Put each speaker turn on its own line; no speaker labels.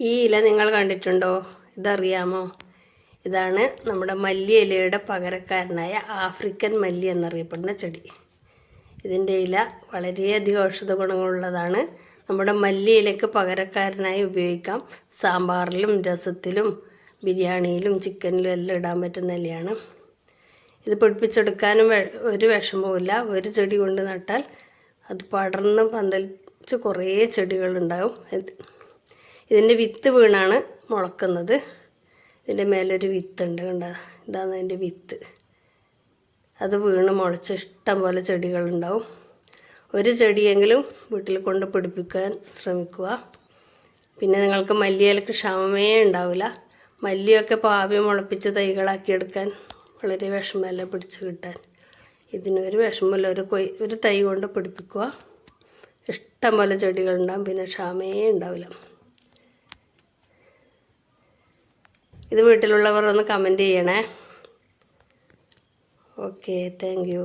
ഈ ഇല നിങ്ങൾ കണ്ടിട്ടുണ്ടോ? ഇതറിയാമോ? ഇതാണ് നമ്മുടെ മല്ലി ഇലയുടെ പകരക്കാരനായ ആഫ്രിക്കൻ മല്ലി എന്നറിയപ്പെടുന്ന ചെടി. ഇതിൻ്റെ ഇല വളരെയധികം ഔഷധ ഗുണങ്ങളുള്ളതാണ്. നമ്മുടെ മല്ലി ഇലയ്ക്ക് പകരക്കാരനായി ഉപയോഗിക്കാം. സാമ്പാറിലും രസത്തിലും ബിരിയാണിയിലും ചിക്കനിലും എല്ലാം ഇടാൻ പറ്റുന്ന ഇലയാണ്. ഇത് പിടിപ്പിച്ചെടുക്കാനും ഒരു വിഷമവുമില്ല. ഒരു ചെടി കൊണ്ട് നട്ടാൽ അത് പടർന്ന് പന്തലിച്ച് കുറേ ചെടികളുണ്ടാവും. ഇതിൻ്റെ വിത്ത് വീണാണ് മുളക്കുന്നത്. ഇതിൻ്റെ മേലൊരു വിത്തുണ്ട്, കണ്ട, ഇതാണ് അതിൻ്റെ വിത്ത്. അത് വീണ് മുളച്ച് ഇഷ്ടം പോലെ ചെടികളുണ്ടാവും. ഒരു ചെടിയെങ്കിലും വീട്ടിൽ കൊണ്ട് പിടിപ്പിക്കാൻ ശ്രമിക്കുക. പിന്നെ നിങ്ങൾക്ക് മല്ലിയിലക്ക് ക്ഷാമമേ ഉണ്ടാവില്ല. മല്ലിയൊക്കെ പാവി മുളപ്പിച്ച് തൈകളാക്കി എടുക്കാൻ വളരെ വിഷമമല്ല പിടിച്ച് കിട്ടാൻ. ഇതിനൊരു വിഷമമില്ല. ഒരു തൈ കൊണ്ട് പിടിപ്പിക്കുക. ഇഷ്ടം പോലെ ചെടികളുണ്ടാകും. പിന്നെ ക്ഷാമേ ഉണ്ടാവില്ല. ഇത് വീട്ടിലുള്ളവർ ഒന്ന് കമൻറ്റ് ചെയ്യണേ. Okay, thank you.